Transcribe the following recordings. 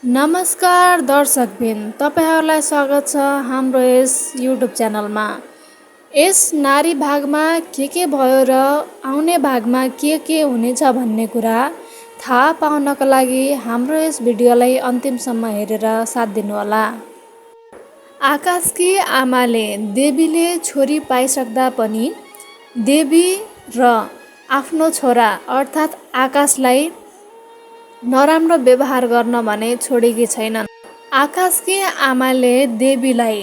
नमस्कार दर्शकबिन, तपाईँहरूलाई स्वागत छ हाम्रो यस युट्युब च्यानलमा। यस नारी भागमा के भयो र आउने भागमा के हुनेछ भन्ने कुरा थाहा पाउनको लागि हाम्रो यस भिडियोलाई अन्तिमसम्म हेरेर साथ दिनुहोला। आकाशकी आमाले देवीले छोरी पाइसक्दा पनि देवी र आफ्नो छोरा अर्थात् आकाशलाई नराम्रो व्यवहार गर्न भने छोडेकी छैनन्। आकाशकी आमाले देवीलाई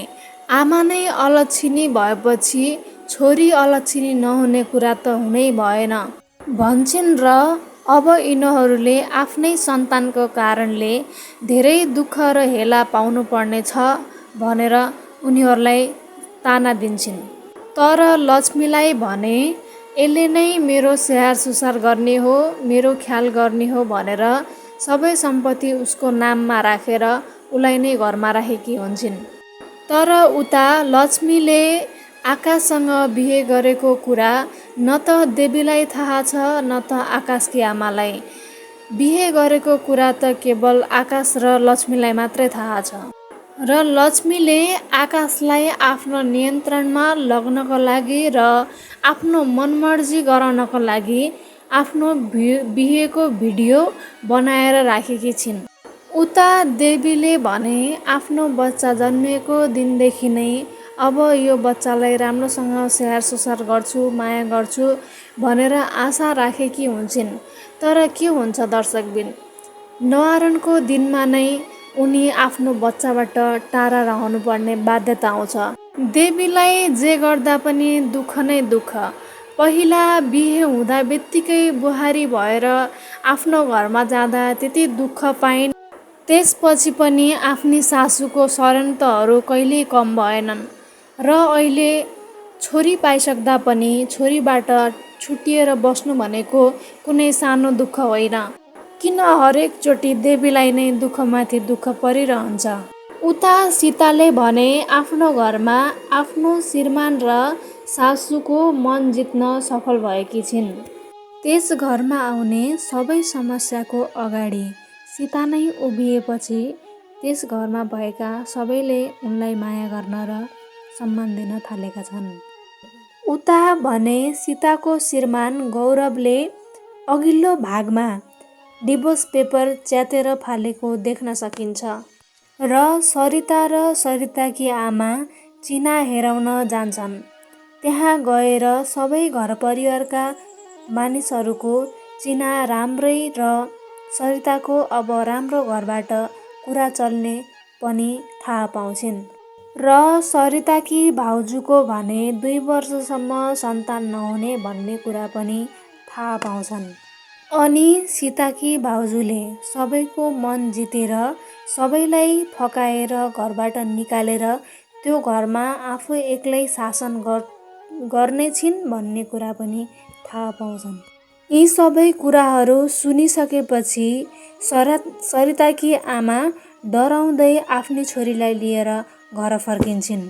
आमा नै अलक्षिणी भएपछि छोरी अलक्षिणी नहुने कुरा त हुनै भएन भन्छन् र अब यिनीहरूले आफ्नै सन्तानको कारणले धेरै दुःख र हेला पाउनुपर्ने छ भनेर उनीहरूलाई ताना दिन्छन्। तर लक्ष्मीलाई भने यसले नै मेरो स्याहार सुसार गर्ने हो, मेरो ख्याल गर्ने हो भनेर सबै सम्पत्ति उसको नाममा राखेर उसलाई नै घरमा राखेकी हुन्छन्। तर उता लक्ष्मीले आकाशसँग बिहे गरेको कुरा न त देवीलाई थाहा छ न त आकाशकी आमालाई। बिहे गरेको कुरा त केवल आकाश र लक्ष्मीलाई मात्रै थाहा छ र लक्ष्मीले आकाशलाई आफ्नो नियन्त्रणमा लग्नको लागि र आफ्नो मनमर्जी गराउनको लागि आफ्नो बिहेको भिडियो बनाएर राखेकी छिन्। उता देवीले भने आफ्नो बच्चा जन्मिएको दिनदेखि नै अब यो बच्चालाई राम्रोसँग स्याहार सुसार गर्छु, माया गर्छु भनेर आशा राखेकी हुन्छन्। तर के हुन्छ दर्शकबिन, न्वारानको दिनमा नै उनी आफ्नो बच्चाबाट टाढा रहनुपर्ने बाध्यता आउँछ। देवीलाई जे गर्दा पनि दुःख नै दुःख। पहिला बिहे हुँदा बित्तिकै बुहारी भएर आफ्नो घरमा जाँदा त्यति दुःख पाइन्। त्यसपछि पनि आफ्नी सासूको षड्यन्त्रहरू कहिल्यै कम भएनन् र अहिले छोरी पाइसक्दा पनि छोरीबाट छुटिएर बस्नु भनेको कुनै सानो दुःख होइन। किन हरेकचोटि देवीलाई नै दुःखमाथि दुःख परिरहन्छ। उता सीताले भने आफ्नो घरमा आफ्नो श्रीमान र सासूको मन जित्न सफल भएकी छिन्। त्यस घरमा आउने सबै समस्याको अगाडि सीता नै उभिएपछि त्यस घरमा भएका सबैले उनलाई माया गर्न र सम्मान दिन थालेका छन्। उता भने सीताको श्रीमान गौरवले अघिल्लो भागमा डिभोर्स पेपर च्यातेर फालेको देख्न सकिन्छ र सरिता र सरिताकी आमा चिना हेराउन जान्छन्। त्यहाँ गएर सबै घर परिवारका मानिसहरूको चिना राम्रै र सरिताको अब राम्रो घरबाट कुरा चल्ने पनि थाहा पाउँछिन् र सरिताकी भाउजूको भने 2 वर्षसम्म सन्तान नहुने भन्ने कुरा पनि थाहा पाउँछन्। अनि सीताकी भाउजूले सबैको मन जितेर सबैलाई फकाएर घरबाट निकालेर त्यो घरमा आफू एक्लै शासन गर्ने छिन् भन्ने कुरा पनि थाहा पाउँछन्। यी सबै कुराहरू सुनिसकेपछि सरिताकी आमा डराउँदै आफ्नी छोरीलाई लिएर घर फर्किन्छन्।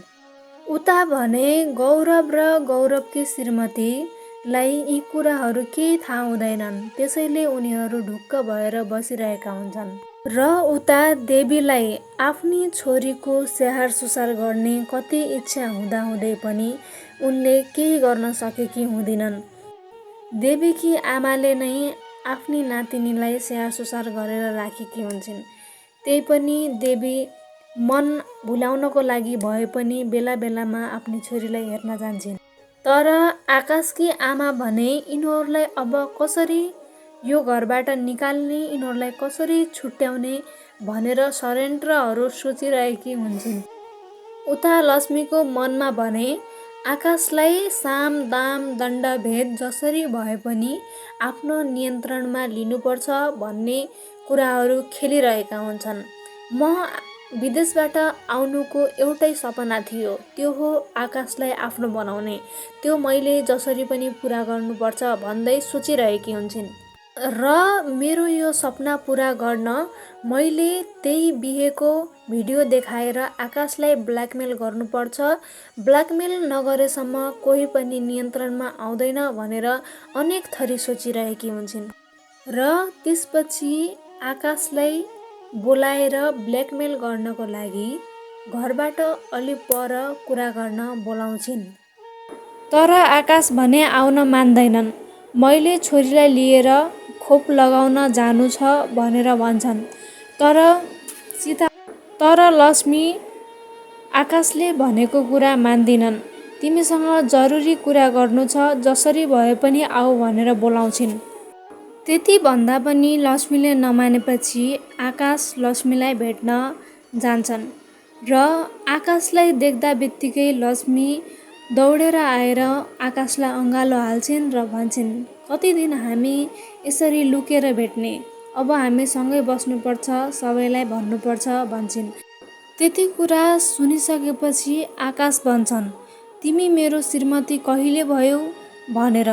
उता भने गौरव र गौरवकी श्रीमतीलाई यी कुराहरू केही थाहा हुँदैनन्, त्यसैले उनीहरू ढुक्क भएर बसिरहेका हुन्छन्। र उता देवीलाई आफ्नी छोरीको स्याहार सुसार गर्ने कति इच्छा हुँदाहुँदै पनि उनले केही गर्न सकेकी हुँदिनन्। देवीकी आमाले नै आफ्नी नातिनीलाई स्याहार सुसार गरेर राखेकी हुन्छन्। त्यही पनि देवी मन भुलाउनको लागि भए पनि बेला बेलामा आफ्नी छोरीलाई हेर्न जान्छन्। तर आकाशकी आमा भने यिनीहरूलाई अब कसरी यो घरबाट निकाल्ने, यिनीहरूलाई कसरी छुट्याउने भनेर षड्यन्त्रहरू सोचिरहेकी हुन्छन्। उता लक्ष्मीको मनमा भने आकाशलाई साम दाम दण्ड भेद जसरी भए पनि आफ्नो नियन्त्रणमा लिनुपर्छ भन्ने कुराहरू खेलिरहेका हुन्छन्। म विदेशबाट आउनुको एउटै सपना थियो, त्यो हो आकाशलाई आफ्नो बनाउने। त्यो मैले जसरी पनि पुरा गर्नुपर्छ भन्दै सोचिरहेकी हुन्छन्। र मेरो यो सपना पुरा गर्न मैले त्यही बिहेको भिडियो देखाएर आकाशलाई ब्ल्याकमेल गर्नुपर्छ, ब्ल्याकमेल नगरेसम्म कोही पनि नियन्त्रणमा आउँदैन भनेर अनेक थरी सोचिरहेकी हुन्छन्। र त्यसपछि आकाशलाई बोलाएर ब्ल्याकमेल गर्नको लागि घरबाट अलि पर कुरा गर्न बोलाउँछिन्। तर आकाश भने आउन मान्दैनन्। मैले छोरीलाई लिएर खोप लगाउन जानु छ भनेर भन्छन्। तर लक्ष्मी आकाशले भनेको कुरा मान्दिनन्। तिमीसँग जरुरी कुरा गर्नु छ, जसरी भए पनि आऊ भनेर बोलाउँछिन्। त्यति भन्दा पनि लक्ष्मीले नमानेपछि आकाश लक्ष्मीलाई भेट्न जान्छन् र आकाशलाई देख्दा बित्तिकै लक्ष्मी दौडेर आएर आकाशलाई अँगालो हाल्छिन् र भन्छन्, कति दिन हामी यसरी लुकेर भेट्ने, अब हामी सँगै बस्नुपर्छ, सबैलाई भन्नुपर्छ भन्छन्। त्यति कुरा सुनिसकेपछि आकाश भन्छन्, तिमी मेरो श्रीमती कहिले भयौ भनेर,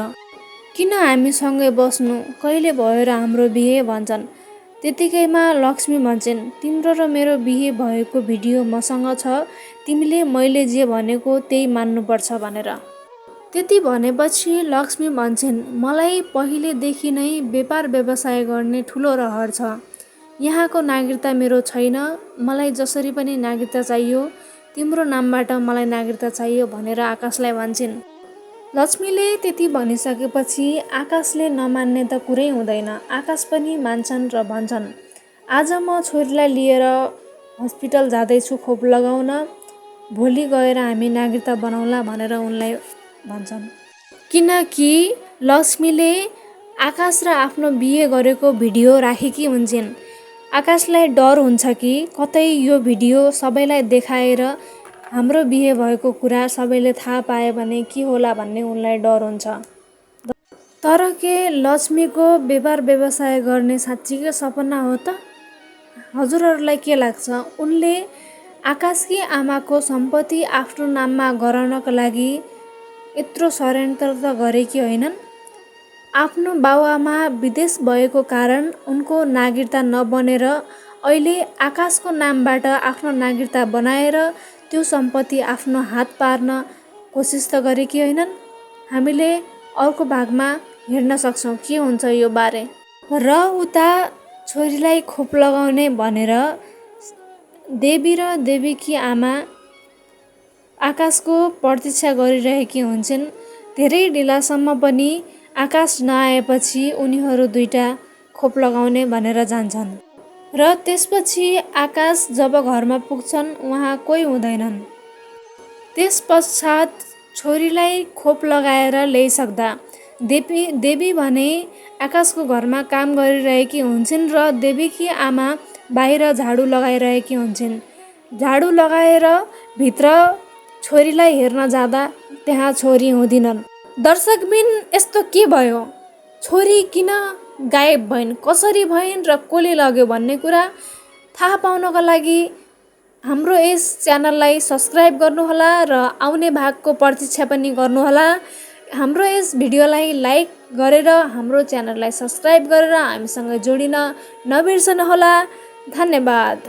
किन हामी सँगै बस्नु, कहिले भयो र हाम्रो बिहे भन्छन्। त्यतिकैमा लक्ष्मी भन्छन्, तिम्रो र मेरो बिहे भएको भिडियो मसँग छ, तिमीले मैले जे भनेको त्यही मान्नुपर्छ भनेर। त्यति भनेपछि लक्ष्मी भन्छन्, मलाई पहिलेदेखि नै व्यापार व्यवसाय गर्ने ठुलो रहर छ। यहाँको नागरिकता मेरो छैन, मलाई जसरी पनि नागरिकता चाहियो, तिम्रो नामबाट मलाई नागरिकता चाहियो भनेर आकाशलाई भन्छन्। लक्ष्मीले त्यति भनिसकेपछि आकाशले नमान्ने त कुरै हुँदैन। आकाश पनि मान्छन् र भन्छन्, आज म छोरीलाई लिएर हस्पिटल जाँदैछु खोप लगाउन, भोलि गएर हामी नागरिकता बनाउला भनेर उनलाई भन्छन्। किनकि लक्ष्मीले आकाश र आफ्नो बिहे गरेको भिडियो राखेकी हुन्छन्। आकाशलाई डर हुन्छ कि कतै यो भिडियो सबैलाई देखाएर हाम्रो बिहे भएको कुरा सबैले थाहा पाए भने के होला भन्ने उनलाई डर हुन्छ। तर के लक्ष्मीको व्यापार व्यवसाय गर्ने साँच्चीकै सपना हो त? हजुरहरूलाई के लाग्छ? उनले आकाशकी आमाको सम्पत्ति आफ्नो नाममा गराउनको लागि यत्रो षड्यन्त्र त गरेकी होइनन्? आफ्नो बाबुआमा विदेश भएको कारण उनको नागरिकता नबनेर अहिले आकाशको नामबाट आफ्नो नागरिकता बनाएर त्यो सम्पत्ति आफ्नो हात पार्न कोसिस त गरेकी होइनन्? हामीले अर्को भागमा हेर्न सक्छौँ के हुन्छ यो बारे। र उता छोरीलाई खोप लगाउने भनेर देवी र देवीकी आमा आकाशको प्रतीक्षा गरिरहेकी हुन्छन्। धेरै ढिलासम्म पनि आकाश नआएपछि उनीहरू दुईटा खोप लगाउने भनेर जान्छन् र त्यसपछि आकाश जब घरमा पुग्छन् उहाँ कोही हुँदैनन्। त्यस पश्चात छोरीलाई खोप लगाएर ल्याइसक्दा देवी भने आकाशको घरमा काम गरिरहेकी हुन्छन् र देवीकी आमा बाहिर झाडु लगाइरहेकी हुन्छन्। झाडु लगाएर भित्र छोरीलाई हेर्न जाँदा त्यहाँ छोरी हुँदिनन्। दर्शकबिन यस्तो के भयो? छोरी किन गायब भइन्, कसरी भइन् र कसले लग्यो भन्ने कुरा थाहा पाउनको लागि हाम्रो यस च्यानललाई सब्स्क्राइब गर्नुहोला र आउने भागको प्रतीक्षा पनि गर्नुहोला। हाम्रो यस भिडियोलाई लाइक गरेर हाम्रो च्यानललाई सब्स्क्राइब गरेर हामीसँग जोडिन नबिर्सनुहोला। धन्यवाद।